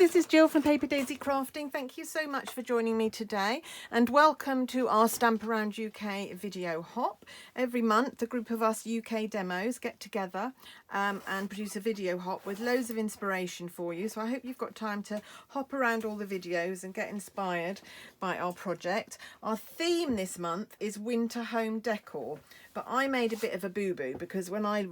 this is Jill from Paper Daisy Crafting. Thank you so much for joining me today and welcome to our Stamp Around UK video hop. Every month a group of us UK demos get together and produce a video hop with loads of inspiration for you. So I hope you've got time to hop around all the videos and get inspired by our project. Our theme this month is Winter Home Decor, but I made a bit of a boo-boo because when I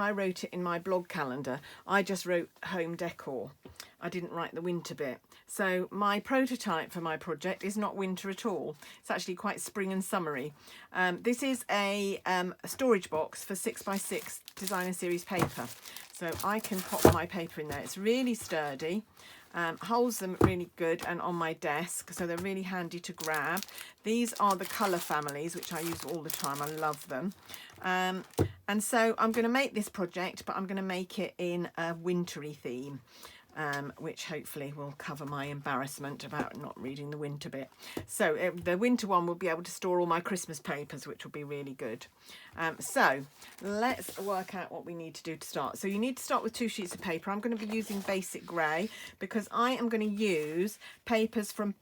wrote it in my blog calendar, I just wrote Home Decor. I didn't write the winter bit. So my prototype for my project is not winter at all. It's actually quite spring and summery. This is a storage box for 6x6 designer series paper. So I can pop my paper in there. It's really sturdy. Holds them really good and on my desk, so they're really handy to grab. These are the colour families, which I use all the time. I love them. And so I'm going to make this project, but I'm going to make it in a wintry theme. Which hopefully will cover my embarrassment about not reading the winter bit. So the winter one will be able to store all my Christmas papers, which will be really good. So let's work out what we need to do to start. So you need to start with 2 sheets of paper. I'm going to be using basic grey because I am going to use papers from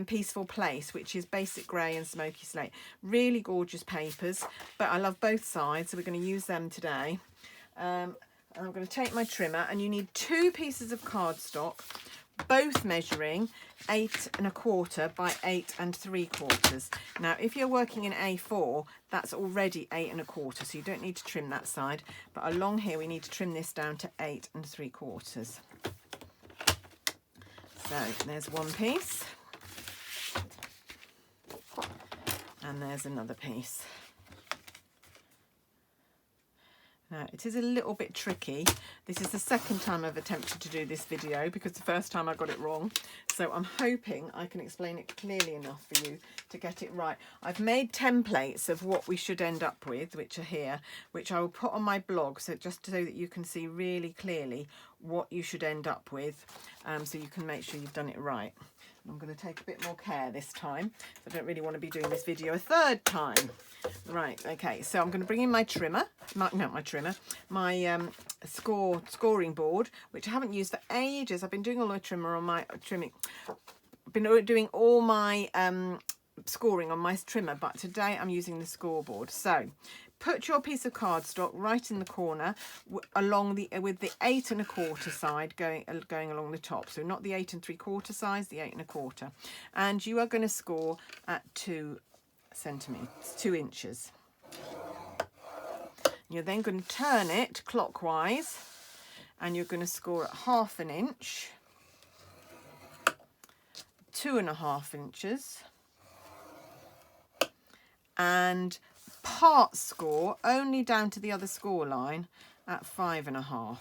Peaceful Place, which is basic grey and smoky slate. Really gorgeous papers, but I love both sides, so we're going to use them today. I'm going to take my trimmer, and you need 2 pieces of cardstock, both measuring 8 1/4 by 8 3/4. Now, if you're working in A4, that's already 8 1/4, so you don't need to trim that side. But along here, we need to trim this down to 8 3/4. So there's one piece, and there's another piece. Now, it is a little bit tricky. This is the second time I've attempted to do this video because the first time I got it wrong. So I'm hoping I can explain it clearly enough for you to get it right. I've made templates of what we should end up with, which are here, which I will put on my blog, so just so that you can see really clearly what you should end up with, so you can make sure you've done it right. I'm going to take a bit more care this time. I don't really want to be doing this video a third time. Right, okay, so I'm going to bring in my trimmer, my scoring board, which I haven't used for ages. I've been doing all my doing all my scoring on my trimmer, but today I'm using the scoreboard. So put your piece of cardstock right in the corner along with the 8 1/4 side going along the top. So not the 8 3/4 size, the 8 1/4. And you are going to score at 2 centimeters, 2 inches. You're then going to turn it clockwise, and you're going to score at 1/2 inch, 2 1/2 inches, and part score only down to the other score line at 5 1/2.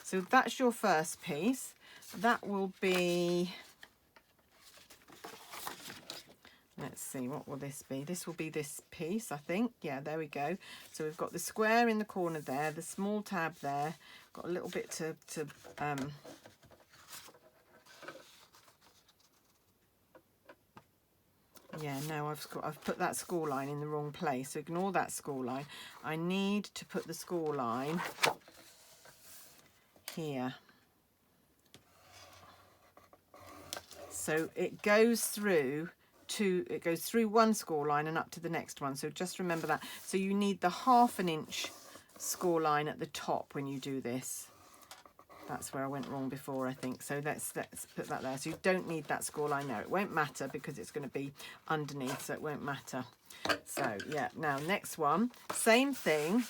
So that's your first piece. That will be, let's see, what will this be? This will be this piece, I think. Yeah, there we go. So we've got the square in the corner there, the small tab there, got a little bit to yeah, no, I've put that score line in the wrong place, so ignore that score line. I need to put the score line here. So it goes through one score line and up to the next one, so just remember that. So you need the 1/2 inch score line at the top when you do this. That's where I went wrong before, I think. So let's put that there. So you don't need that score line there. It won't matter because it's going to be underneath, so it won't matter. So yeah, now next one, same thing.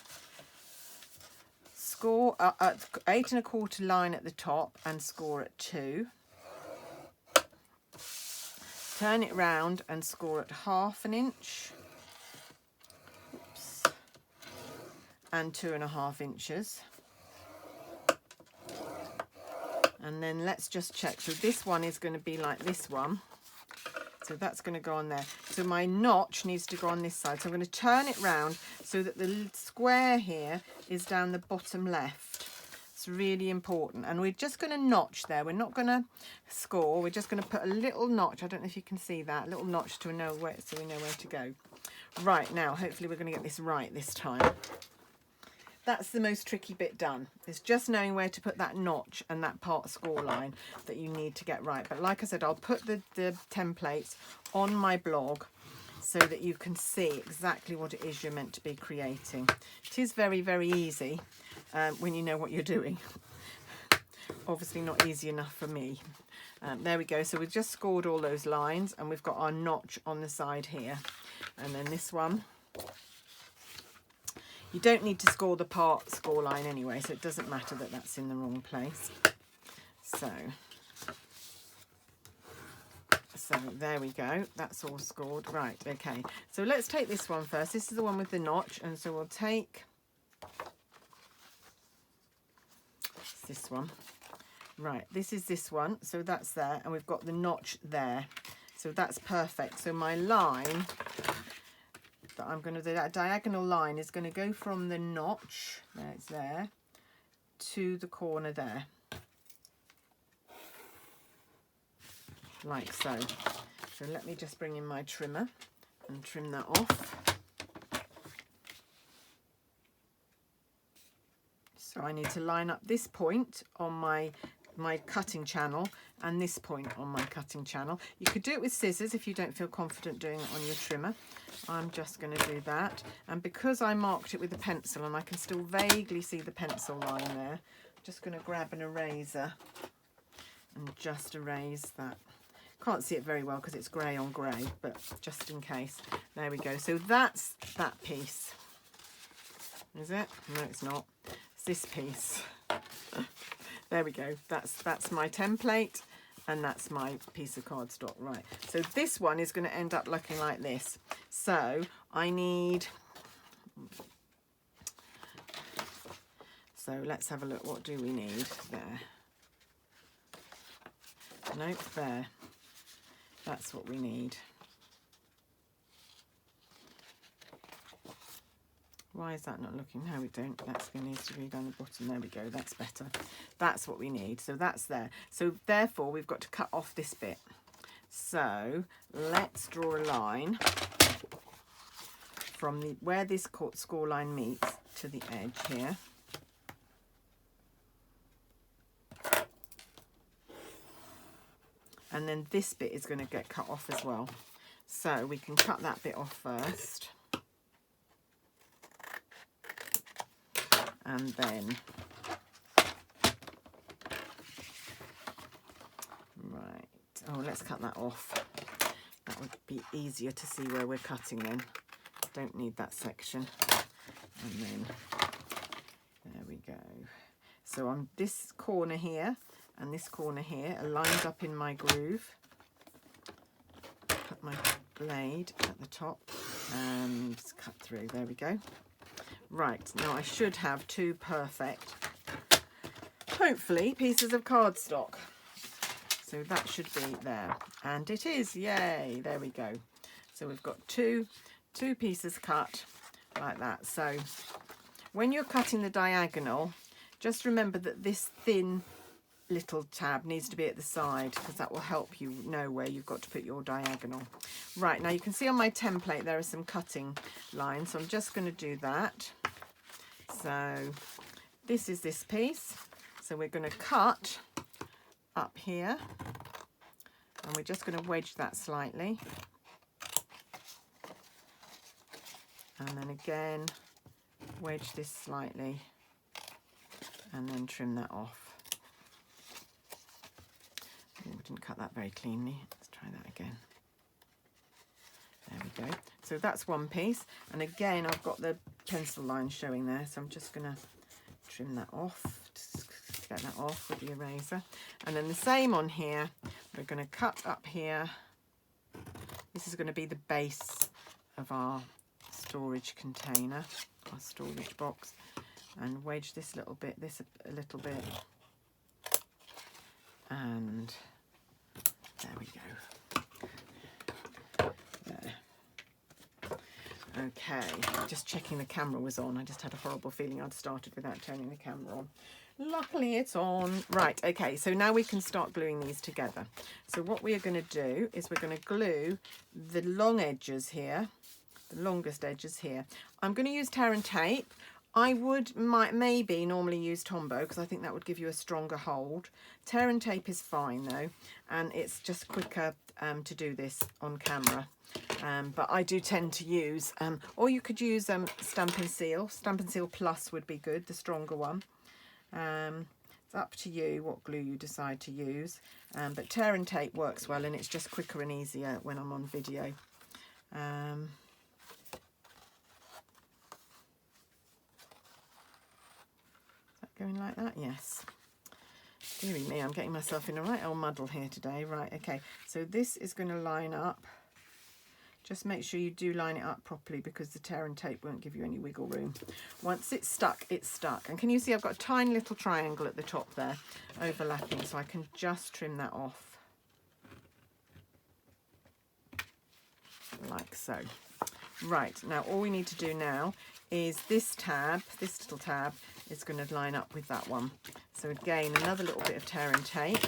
Score at 8 1/4 line at the top and score at 2. Turn it round and score at 1/2 inch. Oops. And 2 1/2 inches. And then let's just check. So this one is going to be like this one. So that's going to go on there. So my notch needs to go on this side. So I'm going to turn it round so that the square here is down the bottom left. It's really important. And we're just going to notch there. We're not going to score. We're just going to put a little notch. I don't know if you can see that. A little notch to know where, so we know where to go. Right, now hopefully we're going to get this right this time. that's the most tricky bit done. It's just knowing where to put that notch and that part score line that you need to get right. But like I said, I'll put the templates on my blog so that you can see exactly what it is you're meant to be creating. It is very, very easy when you know what you're doing. Obviously not easy enough for me. There we go. So we've just scored all those lines and we've got our notch on the side here. And then this one, you don't need to score the part score line anyway, so it doesn't matter that that's in the wrong place. So there we go. That's all scored. Right, okay. So let's take this one first. This is the one with the notch, and so we'll take this one. Right, this is this one. So that's there, and we've got the notch there. So that's perfect. So my line that I'm going to do, that diagonal line is going to go from the notch, there it's there, to the corner there. Like so. So let me just bring in my trimmer and trim that off. So I need to line up this point on my cutting channel and this point on my cutting channel. You could do it with scissors if you don't feel confident doing it on your trimmer. I'm just going to do that, and because I marked it with a pencil and I can still vaguely see the pencil line there, I'm just going to grab an eraser and just erase that. Can't see it very well because it's grey on grey, but just in case. There we go. So that's that piece. Is it? No, it's not. It's this piece. There we go. That's my template, and that's my piece of cardstock. Right. So this one is going to end up looking like this. So I need. So let's have a look. What do we need there? Nope, there. That's what we need. Why is that not looking? No, we don't. That's going to need to be down the bottom. There we go. That's better. That's what we need. So that's there. So therefore, we've got to cut off this bit. So let's draw a line from where this score line meets to the edge here. And then this bit is going to get cut off as well. So we can cut that bit off first. And then, right, oh, let's cut that off. That would be easier to see where we're cutting then. Don't need that section. And then, there we go. So on this corner here and this corner here are lined up in my groove. Put my blade at the top and cut through. There we go. Right, now I should have two perfect, hopefully, pieces of cardstock. So that should be there. And it is, yay, there we go. So we've got two pieces cut like that. So when you're cutting the diagonal, just remember that this thin little tab needs to be at the side, because that will help you know where you've got to put your diagonal. Right, now you can see on my template there are some cutting lines, so I'm just going to do that. So this is this piece, so we're going to cut up here and we're just going to wedge that slightly, and then again wedge this slightly and then trim that off. We didn't cut that very cleanly. Let's try that again. There we go. So that's one piece, and again I've got the pencil line showing there, so I'm just going to trim that off, just get that off with the eraser. And then the same on here, we're going to cut up here. This is going to be the base of our storage container, our storage box, and wedge this little bit, this a little bit, and there we go. There. Okay, just checking the camera was on. I just had a horrible feeling I'd started without turning the camera on. Luckily it's on. Right, okay, so now we can start gluing these together. So what we are going to do is we're going to glue the long edges here, the longest edges here. I'm going to use tear and tape. I would maybe normally use Tombow because I think that would give you a stronger hold. Tear and tape is fine though, and it's just quicker to do this on camera. But I do tend to use, or you could use Stampin' Seal. Stampin' Seal Plus would be good, the stronger one. It's up to you what glue you decide to use, but tear and tape works well, and it's just quicker and easier when I'm on video. Going like that? Yes. Dearie me, I'm getting myself in a right old muddle here today. Right, okay, so this is going to line up. Just make sure you do line it up properly because the tear and tape won't give you any wiggle room. Once it's stuck, it's stuck. And can you see I've got a tiny little triangle at the top there overlapping, so I can just trim that off. Like so. Right, now all we need to do now is this tab, this little tab, is going to line up with that one. So again, another little bit of tear and tape.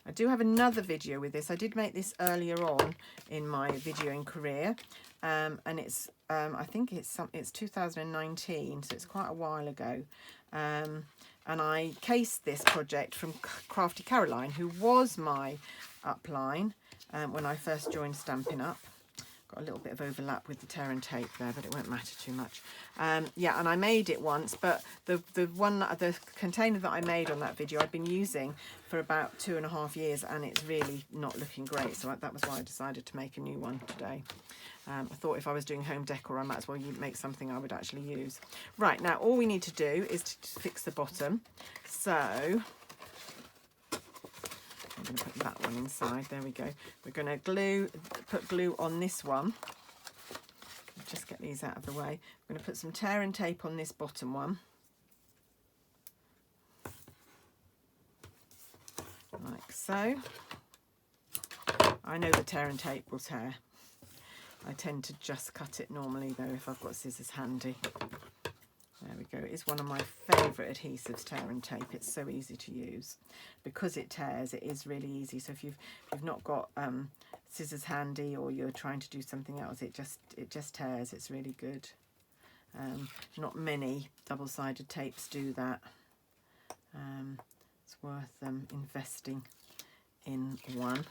I do have another video with this. I did make this earlier on in my videoing career, and it's I think it's 2019, so it's quite a while ago. And I cased this project from Crafty Caroline, who was my upline when I first joined Stampin' Up. Got a little bit of overlap with the tear and tape there, but it won't matter too much. Yeah, and I made it once, but the container that I made on that video I'd been using for about 2.5 years, and it's really not looking great, so that was why I decided to make a new one today. I thought if I was doing home decor, I might as well make something I would actually use. Right, now all we need to do is to fix the bottom. So I'm going to put that one inside. There we go. We're going to put glue on this one. Just get these out of the way. I'm going to put some tear and tape on this bottom one. Like so. I know the tear and tape will tear. I tend to just cut it normally though if I've got scissors handy. There we go. It's one of my favourite adhesives, tear and tape. It's so easy to use. Because it tears, it is really easy. So if you've not got scissors handy, or you're trying to do something else, it just tears. It's really good. Not many double-sided tapes do that. It's worth investing in one.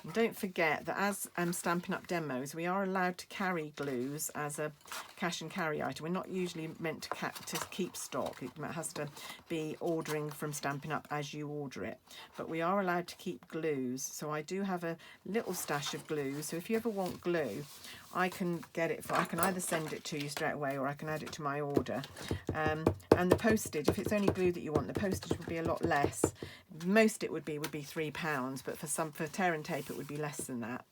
And don't forget that as Stampin' Up demos, we are allowed to carry glues as a cash and carry item. We're not usually meant to keep stock. It has to be ordering from Stampin' Up as you order it. But we are allowed to keep glues. So I do have a little stash of glue. So if you ever want glue, I can get it I can either send it to you straight away, or I can add it to my order. And the postage, if it's only glue that you want, the postage would be a lot less. Most it would be £3, but for tear and tape it would be less than that.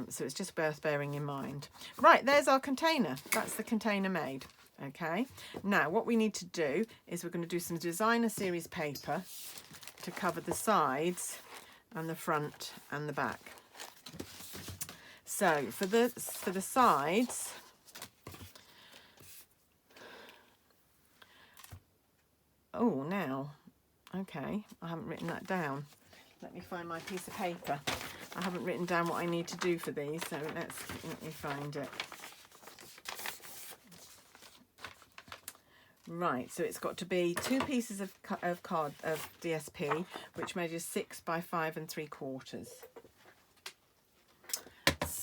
So it's just worth bearing in mind. Right, there's our container. That's the container made. Okay, now what we need to do is we're going to do some designer series paper to cover the sides and the front and the back. So for the sides, oh, now, okay, I haven't written that down. Let me find my piece of paper. I haven't written down what I need to do for these, so let me find it. Right, so it's got to be 2 pieces of DSP, which measures 6 by 5 3/4.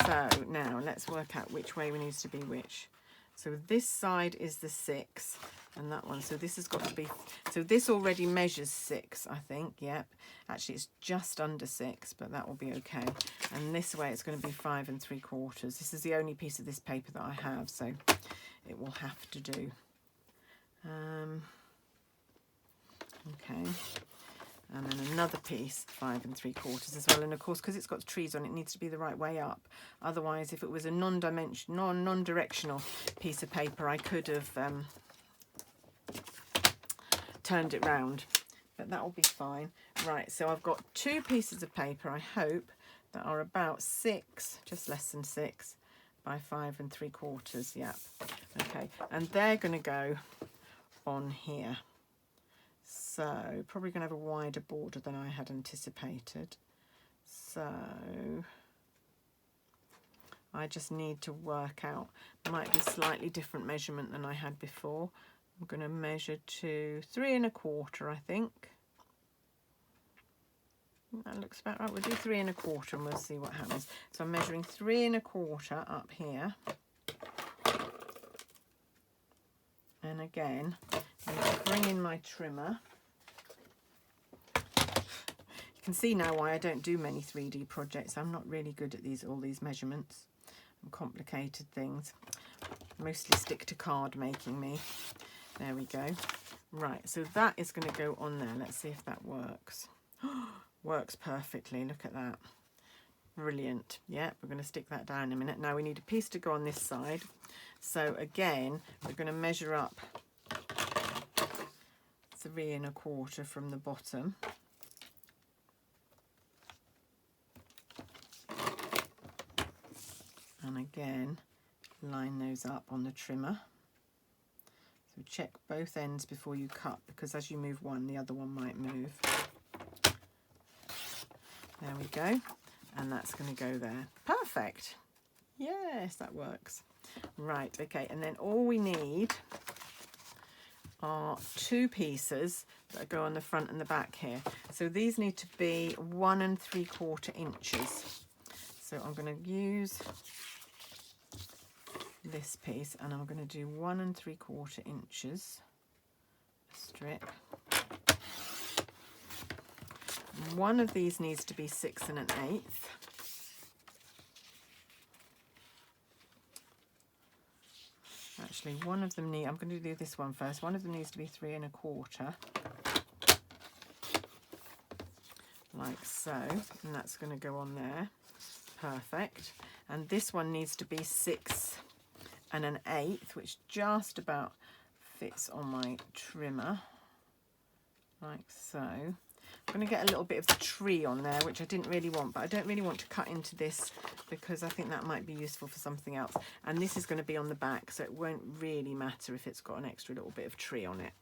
So now let's work out which way we need to be which. So this side is the 6, and that one. So this has got to be. So this already measures 6, I think. Yep. Actually, it's just under 6, but that will be okay. And this way, it's going to be 5 3/4. This is the only piece of this paper that I have, so it will have to do. Okay. And then another piece, 5 3/4 as well. And of course, because it's got the trees on, it needs to be the right way up. Otherwise, if it was a non-directional piece of paper, I could have turned it round. But that will be fine. Right, so I've got 2 pieces of paper, I hope, that are about 6, just less than 6, by 5 3/4. Yep. Okay, and they're going to go on here. So probably going to have a wider border than I had anticipated. So I just need to work out, might be slightly different measurement than I had before. I'm going to measure to 3 1/4, I think. That looks about right. We'll do 3 1/4 and we'll see what happens. So I'm measuring 3 1/4 up here. And again, I'm going to bring in my trimmer. You can see now why I don't do many 3D projects. I'm not really good at all these measurements and complicated things. Mostly stick to card making me. There we go. Right, so that is going to go on there. Let's see if that works. Works perfectly. Look at that. Brilliant. Yeah, we're going to stick that down in a minute. Now we need a piece to go on this side. So again, we're going to measure up 3 1/4 from the bottom. And again, line those up on the trimmer. So check both ends before you cut, because as you move one, the other one might move. There we go. And that's going to go there. Perfect. Yes, that works. Right, okay, and then all we need are 2 pieces that go on the front and the back here. So these need to be 1 3/4 inches. So I'm going to use this piece and I'm going to do 1 3/4 inches strip. One of these needs to be 6 1/8. Actually, one of them I'm going to do this one first. One of them needs to be 3 1/4, like so, and that's going to go on there. Perfect. And this one needs to be 6 1/8, which just about fits on my trimmer, like so. I'm going to get a little bit of the tree on there, which I didn't really want, but I don't really want to cut into this because I think that might be useful for something else. And this is going to be on the back, so it won't really matter if it's got an extra little bit of tree on it,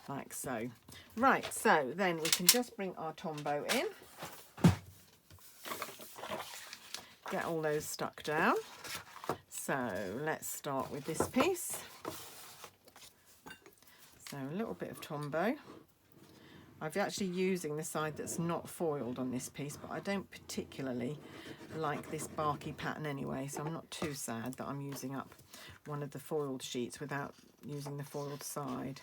like so. Right, so then we can just bring our Tombow in. Get all those stuck down. So let's start with this piece. So a little bit of Tombow. I'm actually using the side that's not foiled on this piece, but I don't particularly like this barky pattern anyway, so I'm not too sad that I'm using up one of the foiled sheets without using the foiled side.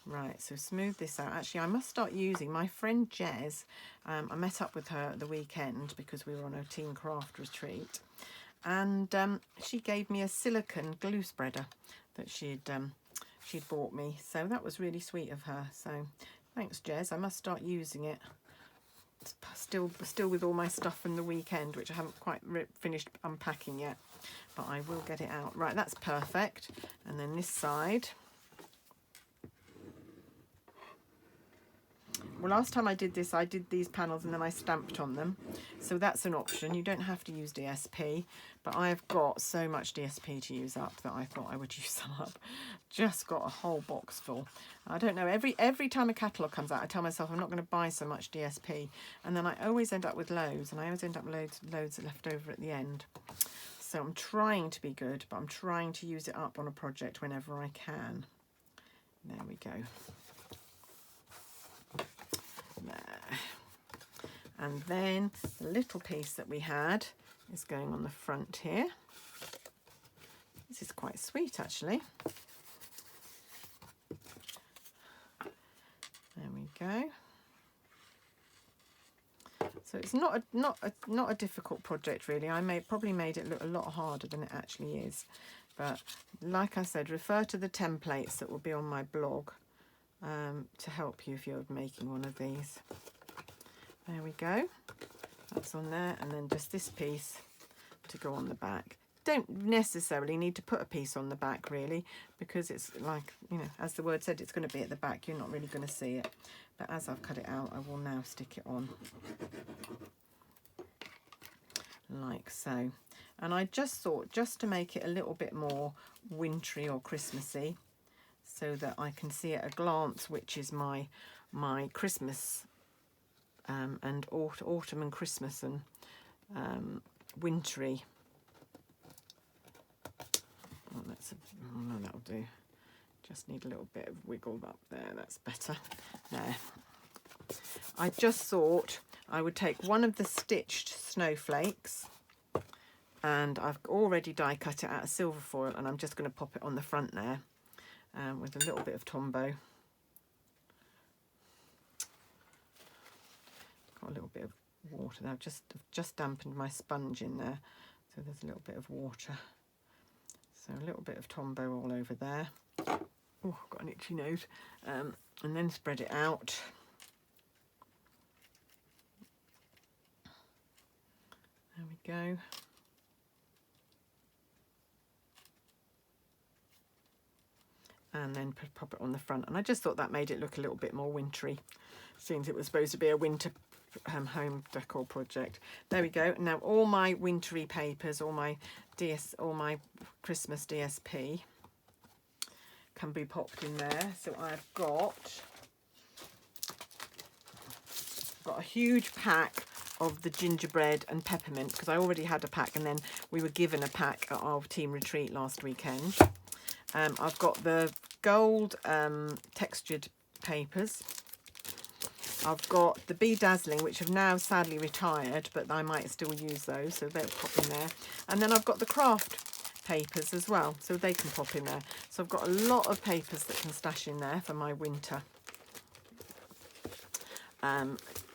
Right, so smooth this out. Actually, I must start using my friend Jez. I met up with her at the weekend because we were on a teen craft retreat, and she gave me a silicone glue spreader that she'd bought me, so that was really sweet of her. So thanks, Jez. I must start using it. Still with all my stuff from the weekend, which I haven't quite finished unpacking yet, but I will get it out. Right, that's perfect. And then this side. Well, last time I did this, I did these panels and then I stamped on them. So that's an option. You don't have to use DSP, but I've got so much DSP to use up that I thought I would use some up. Just got a whole box full. I don't know, every time a catalogue comes out, I tell myself I'm not going to buy so much DSP. And then I always end up with loads, and I always end up with loads left over at the end. So I'm trying to be good, but I'm trying to use it up on a project whenever I can. There we go. There. And then the little piece that we had is going on the front here. This is quite sweet, actually. There we go. So it's not a difficult project really. I probably made it look a lot harder than it actually is. But like I said, refer to the templates that will be on my blog to help you if you're making one of these. There we go. That's on there, and then just this piece to go on the back. Don't necessarily need to put a piece on the back really, because it's like, you know, as the word said, it's going to be at the back. You're not really going to see it. But as I've cut it out, I will now stick it on like so. And I just thought, just to make it a little bit more wintry or Christmassy, so that I can see at a glance which is my Christmas and autumn and Christmas and wintry Oh, no, that'll do. Just need a little bit of wiggle up there. That's better. There. I just thought I would take one of the stitched snowflakes, and I've already die cut it out of silver foil, and I'm just going to pop it on the front there with a little bit of Tombow. Got a little bit of water there. I've just dampened my sponge in there, so there's a little bit of water. So a little bit of Tombow all over there. Oh, got an itchy nose. And then spread it out. There we go. And then pop it on the front. And I just thought that made it look a little bit more wintry, since it was supposed to be a winter home decor project. There we go. Now all my wintry papers, all my Christmas DSP can be popped in there. So I've got a huge pack of the gingerbread and peppermint, because I already had a pack, and then we were given a pack at our team retreat last weekend. I've got the gold textured papers. I've got the Bee Dazzling, which have now sadly retired, but I might still use those, so they'll pop in there. And then I've got the craft papers as well, so they can pop in there. So I've got a lot of papers that can stash in there for my winter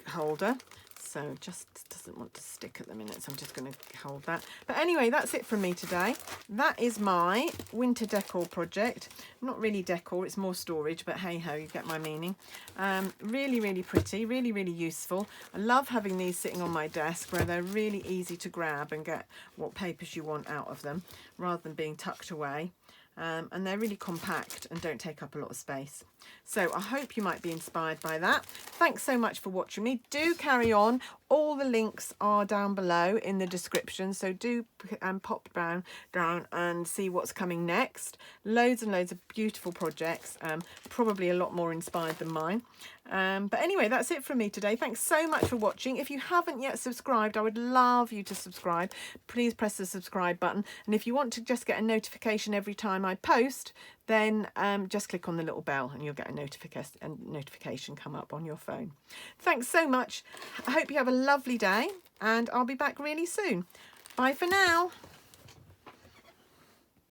holder. So just doesn't want to stick at the minute, so I'm just going to hold that. But anyway, that's it from me today. That is my winter decor project. Not really decor, it's more storage, but hey ho, you get my meaning. Really, really pretty, really, really useful. I love having these sitting on my desk, where they're really easy to grab and get what papers you want out of them, rather than being tucked away. And they're really compact and don't take up a lot of space. So I hope you might be inspired by that. Thanks so much for watching me. Do carry on. All the links are down below in the description, so do pop down and see what's coming next. Loads and loads of beautiful projects, probably a lot more inspired than mine. But anyway, that's it from me today. Thanks so much for watching. If you haven't yet subscribed, I would love you to subscribe. Please press the subscribe button, and if you want to just get a notification every time I post, then just click on the little bell and you'll get a notification come up on your phone. Thanks so much. I hope you have a lovely day, and I'll be back really soon. Bye for now.